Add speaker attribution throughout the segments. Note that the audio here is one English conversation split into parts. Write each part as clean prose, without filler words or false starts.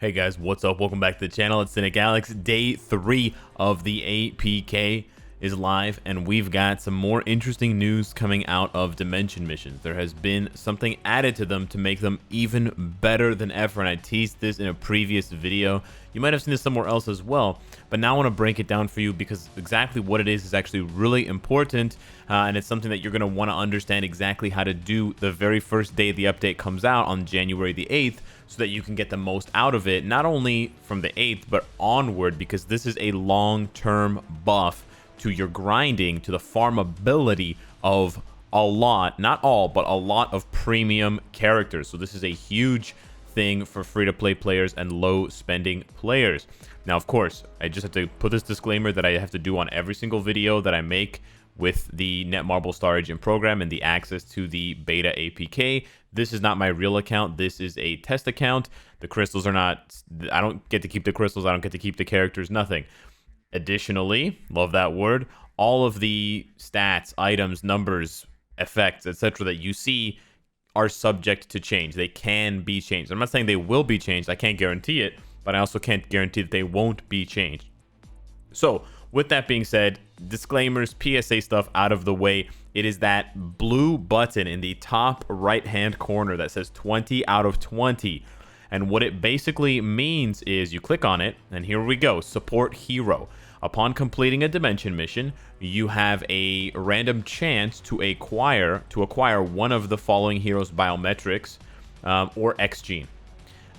Speaker 1: Hey guys, what's up? Welcome back to the channel. It's Cynicalex. Day 3 of the APK is live, and we've got some more interesting news coming out of Dimension missions. There has been something added to them to make them even better than ever, and I teased this in a previous video. You might have seen this somewhere else as well, but now I want to break it down for you because exactly what it is actually really important, and it's something that you're going to want to understand exactly how to do the very first day the update comes out on January the 8th, so that you can get the most out of it, not only from the 8th, but onward, because this is a long-term buff to your grinding, to the farmability of a lot, not all, but a lot of premium characters. So this is a huge thing for free-to-play players and low-spending players. Now, of course, I just have to put this disclaimer that I have to do on every single video that I make with the Netmarble Star Agent program and the access to the beta APK. This is not my real account. This is a test account. The crystals are not, I don't get to keep the crystals. I don't get to keep the characters, nothing. Additionally, love that word, all of the stats, items, numbers, effects, etc. that you see are subject to change. They can be changed. I'm not saying they will be changed. I can't guarantee it, but I also can't guarantee that they won't be changed. So, with that being said, disclaimers, PSA stuff out of the way. It is that blue button in the top right-hand corner that says 20 out of 20. And what it basically means is you click on it, and here we go, support hero. Upon completing a dimension mission, you have a random chance to acquire one of the following heroes' biometrics or X gene.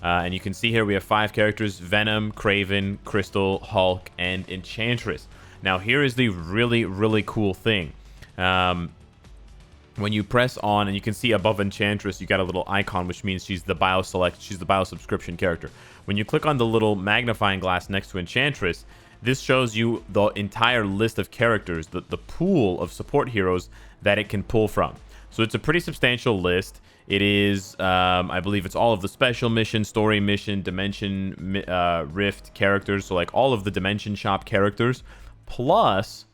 Speaker 1: And you can see here we have 5 characters: Venom, Kraven, Crystal, Hulk, and Enchantress. Now here is the really cool thing. When you press on, and you can see above Enchantress, you got a little icon, which means she's the bio subscription character. When you click on the little magnifying glass next to Enchantress, this shows you the entire list of characters, the pool of support heroes that it can pull from. So it's a pretty substantial list. It is, I believe it's all of the special mission, story mission, dimension rift characters. So like all of the dimension shop characters, plus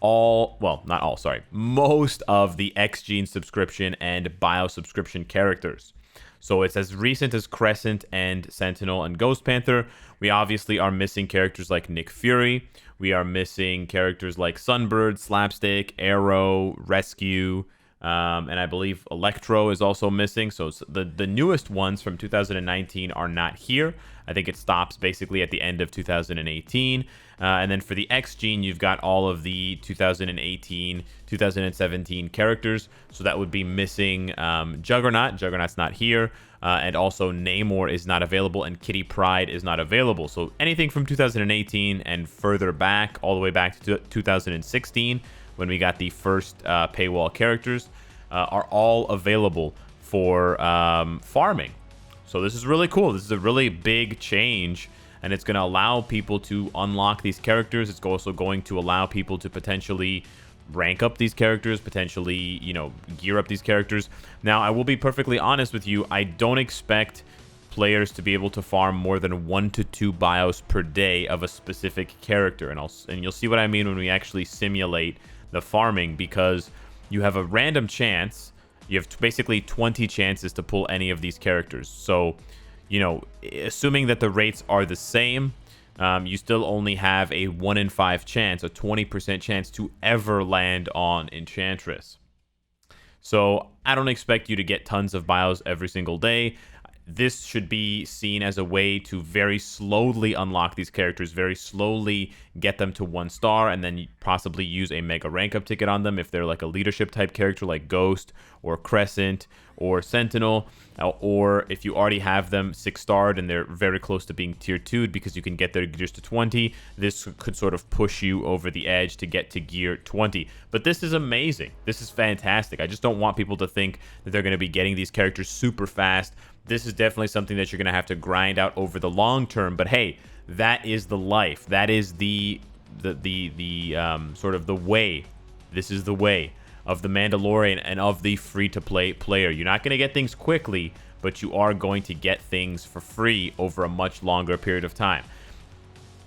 Speaker 1: most of the X Gene subscription and bio subscription characters. So it's as recent as Crescent and Sentinel and Ghost Panther. We obviously are missing characters like Nick Fury. We are missing characters like Sunbird, Slapstick, Arrow, Rescue, and I believe Electro is also missing. So the newest ones from 2019 are not here. I think it stops basically at the end of 2018. And then for the X Gene, you've got all of the 2018, 2017 characters. So that would be missing Juggernaut. Juggernaut's not here. And also Namor is not available, and Kitty Pryde is not available. So anything from 2018 and further back, all the way back to 2016, when we got the first paywall characters, are all available for farming. So this is really cool. This is a really big change, and it's going to allow people to unlock these characters. It's also going to allow people to potentially rank up these characters, potentially, you know, gear up these characters. Now, I will be perfectly honest with you. I don't expect players to be able to farm more than 1 to 2 bios per day of a specific character, and you'll see what I mean when we actually simulate the farming, because you have a random chance. You have basically 20 chances to pull any of these characters. So, you know, assuming that the rates are the same, you still only have a 1 in 5 chance, a 20% chance to ever land on Enchantress. So I don't expect you to get tons of bios every single day. This should be seen as a way to very slowly unlock these characters, very slowly get them to 1 star, and then possibly use a mega rank up ticket on them if they're like a leadership type character like Ghost or Crescent or Sentinel, or if you already have them 6-starred and they're very close to being tier 2'd because you can get their gears to 20, this could sort of push you over the edge to get to gear 20. But this is amazing. This is fantastic. I just don't want people to think that they're going to be getting these characters super fast. This is definitely something that you're going to have to grind out over the long term. But hey, that is the life. That is the sort of the way. This is the way of the Mandalorian and of the free-to-play player. You're not going to get things quickly, but you are going to get things for free over a much longer period of time.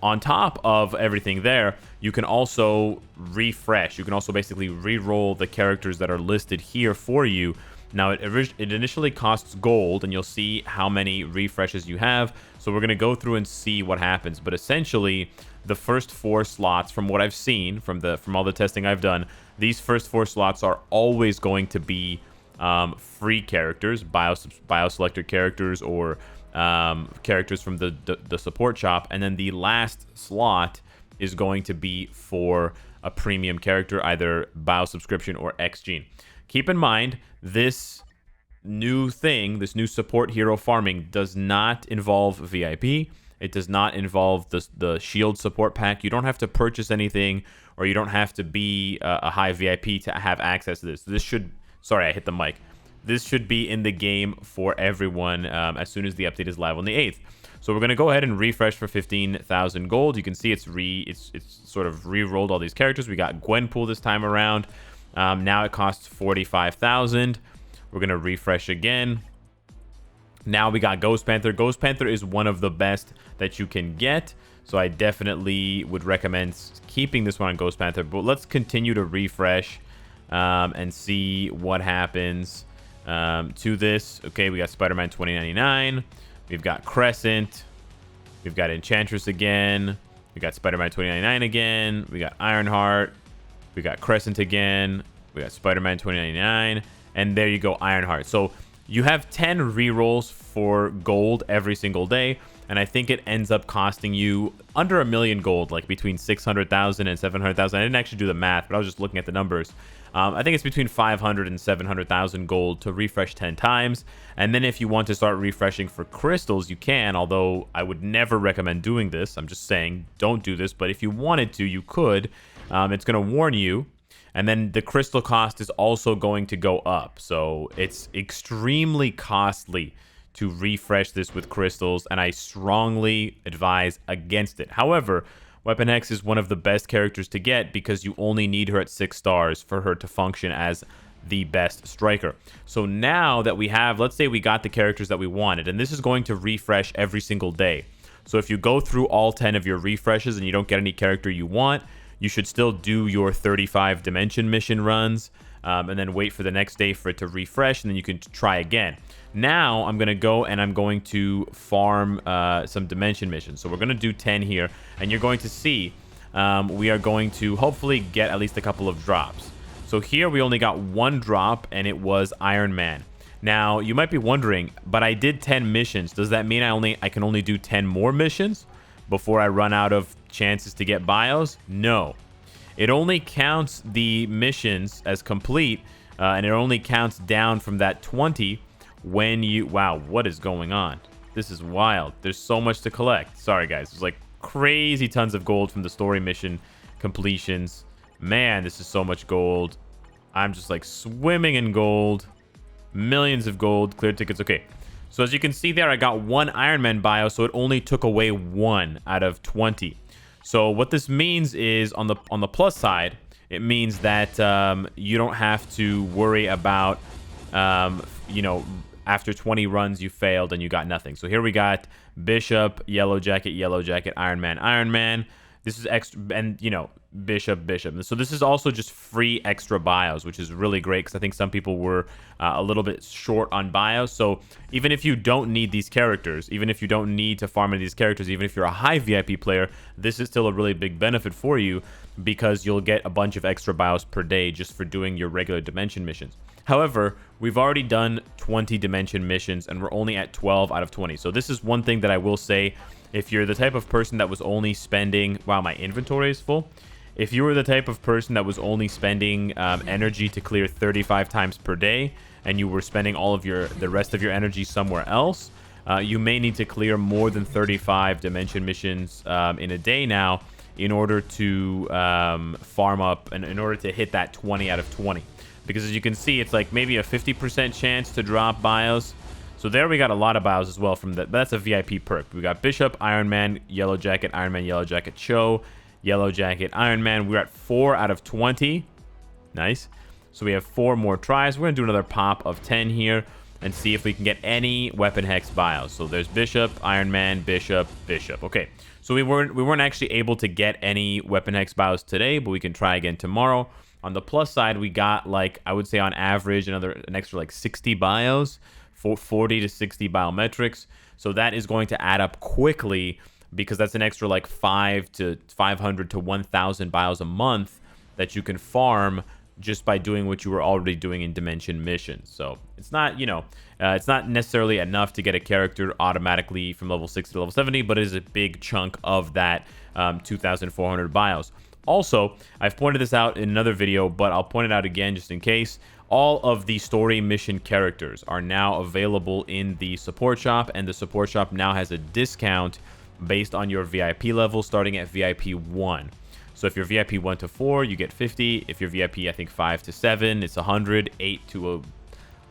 Speaker 1: On top of everything there, you can also refresh. You can also basically re-roll the characters that are listed here for you Now, it initially costs gold, and you'll see how many refreshes you have. So we're going to go through and see what happens. But essentially, the first 4 slots, from what I've seen, from all the testing I've done, these first 4 slots are always going to be free characters, bio-selected characters, or characters from the support shop. And then the last slot is going to be for a premium character, either bio subscription or X Gene. Keep in mind, this new support hero farming does not involve VIP. It does not involve the shield support pack. You don't have to purchase anything, or you don't have to be a high VIP to have access to this. Sorry, I hit the mic. This should be in the game for everyone as soon as the update is live on the 8th. So we're going to go ahead and refresh for 15,000 gold. You can see it's sort of re-rolled all these characters. We got Gwenpool this time around. Now it costs 45,000. We're going to refresh again. Now we got Ghost Panther. Ghost Panther is one of the best that you can get, so I definitely would recommend keeping this one on Ghost Panther. But let's continue to refresh and see what happens to this. Okay, we got Spider-Man 2099. We've got Crescent. We've got Enchantress again. We got Spider-Man 2099 again. We got Ironheart. We got Crescent again. We got Spider-Man 2099. And there you go, Ironheart. So you have 10 rerolls for gold every single day. And I think it ends up costing you under 1 million gold, like between 600,000 and 700,000. I didn't actually do the math, but I was just looking at the numbers. I think it's between 500 and 700,000 gold to refresh 10 times. And then if you want to start refreshing for crystals, you can, although I would never recommend doing this. I'm just saying, don't do this. But if you wanted to, you could. It's going to warn you. And then the crystal cost is also going to go up. So it's extremely costly to refresh this with crystals, and I strongly advise against it. However, Weapon X is one of the best characters to get because you only need her at 6 stars for her to function as the best striker. So now that we have, let's say we got the characters that we wanted, and this is going to refresh every single day. So if you go through all 10 of your refreshes and you don't get any character you want, you should still do your 35 dimension mission runs, and then wait for the next day for it to refresh, and then you can try again. Now I'm going to go and I'm going to farm some dimension missions. So we're going to do 10 here, and you're going to see we are going to hopefully get at least a couple of drops. So here we only got 1 drop, and it was Iron Man. Now you might be wondering, but I did 10 missions. Does that mean I can only do 10 more missions before I run out of chances to get bios? No. It only counts the missions as complete, and it only counts down from that 20 when you... Wow, what is going on? This is wild. There's so much to collect. Sorry, guys. There's like crazy tons of gold from the story mission completions. Man, this is so much gold. I'm just like swimming in gold. Millions of gold. Clear tickets. Okay. So as you can see there, I got 1 Iron Man bio, so it only took away 1 out of 20. So what this means is, on the plus side, it means that you don't have to worry about, you know, after 20 runs you failed and you got nothing. So here we got Bishop, Yellow Jacket, Iron Man. This is extra, and you know, Bishop. So this is also just free extra bios, which is really great because I think some people were a little bit short on bios. So even if you don't need these characters, even if you don't need to farm into these characters, even if you're a high VIP player, this is still a really big benefit for you because you'll get a bunch of extra bios per day just for doing your regular dimension missions. However, we've already done 20 dimension missions and we're only at 12 out of 20. So this is one thing that I will say. If you're the type of person that was only spending... Wow, my inventory is full. If you were the type of person that was only spending energy to clear 35 times per day, and you were spending all of the rest of your energy somewhere else, you may need to clear more than 35 dimension missions in a day now in order to farm up and in order to hit that 20 out of 20. Because as you can see, it's like maybe a 50% chance to drop bios. So there we got a lot of bios as well from that. That's a VIP perk. We got Bishop, Iron Man, Yellow Jacket, Iron Man, Yellow Jacket, Cho, Yellow Jacket, Iron Man. We're at 4 out of 20. Nice. So we have 4 more tries. We're going to do another pop of 10 here and see if we can get any Weapon Hex bios. So there's Bishop, Iron Man, Bishop. Okay. So we weren't actually able to get any Weapon Hex bios today, but we can try again tomorrow. On the plus side, we got, like, I would say on average an extra like 60 bios, 40 to 60 biometrics. So that is going to add up quickly, because that's an extra like 500 to 1,000 bios a month that you can farm just by doing what you were already doing in Dimension missions. So it's not, it's not necessarily enough to get a character automatically from level 60 to level 70, but it is a big chunk of that 2,400 bios. Also, I've pointed this out in another video, but I'll point it out again just in case. All of the story mission characters are now available in the support shop, and the support shop now has a discount based on your VIP level, starting at VIP 1. So if you're VIP 1 to 4, you get 50. If you're VIP, I think 5 to 7, it's 100. 8 to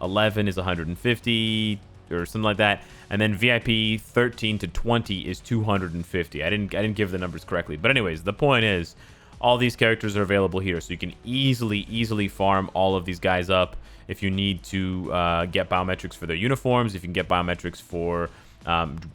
Speaker 1: 11 is 150 or something like that. And then VIP 13 to 20 is 250. I didn't give the numbers correctly. But anyways, the point is, all these characters are available here, so you can easily farm all of these guys up if you need to get biometrics for their uniforms, if you can get biometrics for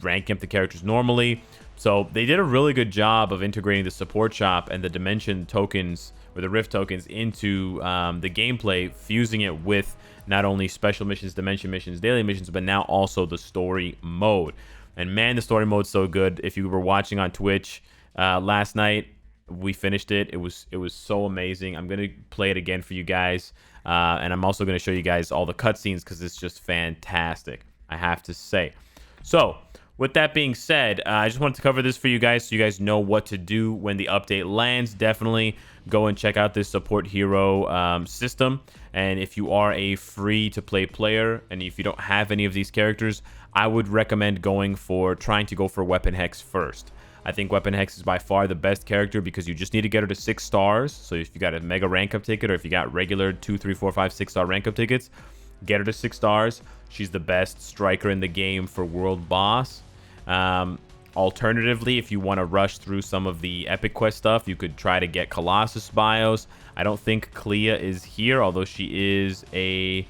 Speaker 1: ranking up the characters normally. So they did a really good job of integrating the support shop and the Dimension tokens, or the Rift tokens, into the gameplay, fusing it with not only special missions, Dimension missions, daily missions, but now also the story mode. And man, the story mode's so good. If you were watching on Twitch last night, we finished it. It was so amazing. I'm gonna play it again for you guys, and I'm also gonna show you guys all the cutscenes because it's just fantastic, I have to say. So with that being said, I just wanted to cover this for you guys so you guys know what to do when the update lands. Definitely go and check out this support hero system. And if you are a free-to-play player, and if you don't have any of these characters, I would recommend trying to go for Weapon Hex first. I think Weapon Hex is by far the best character because you just need to get her to 6 stars. So if you got a mega rank up ticket, or if you got regular 2, 3, 4, 5, 6 star rank up tickets, get her to 6 stars. She's the best striker in the game for world boss. Alternatively, if you want to rush through some of the epic quest stuff, you could try to get Colossus bios. I don't think Clea is here, although she is a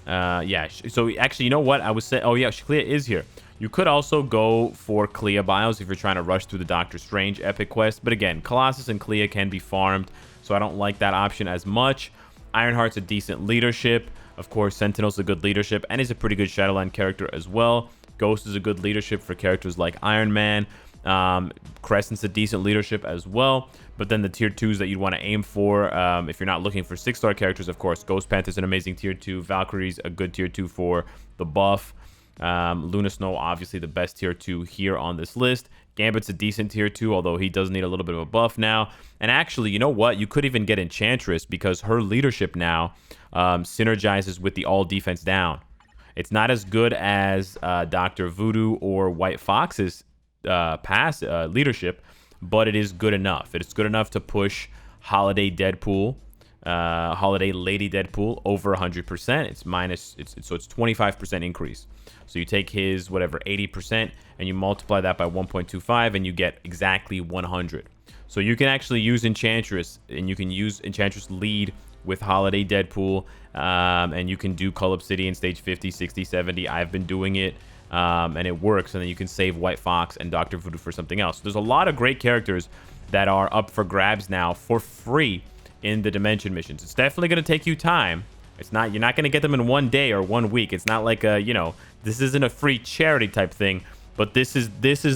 Speaker 1: so actually, you know what I was saying? Oh yeah, Clea is here. You could also go for Clea bios if you're trying to rush through the Doctor Strange epic quest. But again, Colossus and Clea can be farmed, so I don't like that option as much. Ironheart's a decent leadership. Of course, Sentinel's a good leadership, and he's a pretty good Shadowland character as well. Ghost is a good leadership for characters like Iron Man. Crescent's a decent leadership as well. But then the tier 2s that you'd want to aim for, if you're not looking for 6-star characters, of course, Ghost Panther's an amazing tier 2. Valkyrie's a good tier 2 for the buff. Luna Snow, obviously the best tier 2 here on this list. Gambit's a decent tier 2, although he does need a little bit of a buff now. And actually, you know what? You could even get Enchantress, because her leadership now synergizes with the all defense down. It's not as good as Dr. Voodoo or White Fox's leadership, but it is good enough. It's good enough to push Holiday Deadpool, Holiday Lady Deadpool over 100%. So it's 25% increase. So you take his whatever 80% and you multiply that by 1.25 and you get exactly 100. So you can actually use Enchantress, and you can use Enchantress lead with Holiday Deadpool, and you can do Cull Obsidian stage 50, 60, 70. I've been doing it, and it works. And then you can save White Fox and Dr. Voodoo for something else. There's a lot of great characters that are up for grabs now for free in the Dimension missions. It's definitely going to take you time. You're not going to get them in one day or 1 week. It's not like this isn't a free charity type thing, but this is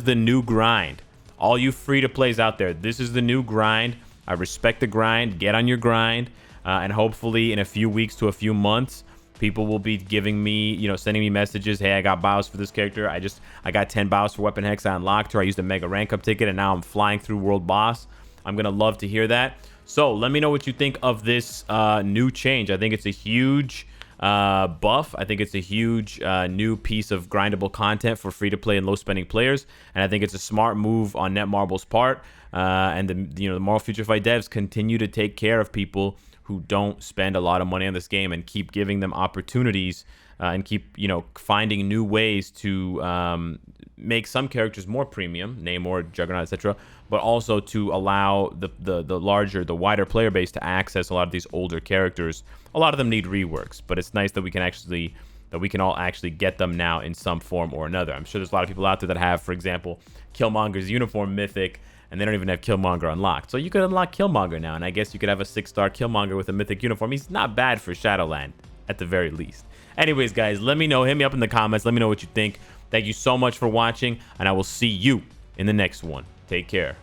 Speaker 1: the new grind. All you free to plays out there, this is the new grind. I respect the grind. Get on your grind, and hopefully in a few weeks to a few months, people will be giving me, sending me messages. Hey, I got bios for this character. I got 10 bios for Weapon Hex. I unlocked her. I used a mega rank up ticket, and now I'm flying through World Boss. I'm gonna love to hear that. So let me know what you think of this new change. I think it's a huge buff. I think it's a huge new piece of grindable content for free-to-play and low-spending players, and I think it's a smart move on Netmarble's part. And the Marvel Future Fight devs continue to take care of people who don't spend a lot of money on this game, and keep giving them opportunities, and keep finding new ways to make some characters more premium, Namor, Juggernaut, etc., but also to allow the wider player base to access a lot of these older characters. A lot of them need reworks, but it's nice that we can all actually get them now in some form or another. I'm sure there's a lot of people out there that have, for example, Killmonger's uniform mythic, and they don't even have Killmonger unlocked. So you could unlock Killmonger now, and I guess you could have a 6-star Killmonger with a mythic uniform. He's not bad for Shadowland, at the very least. Anyways, guys, let me know. Hit me up in the comments. Let me know what you think. Thank you so much for watching, and I will see you in the next one. Take care.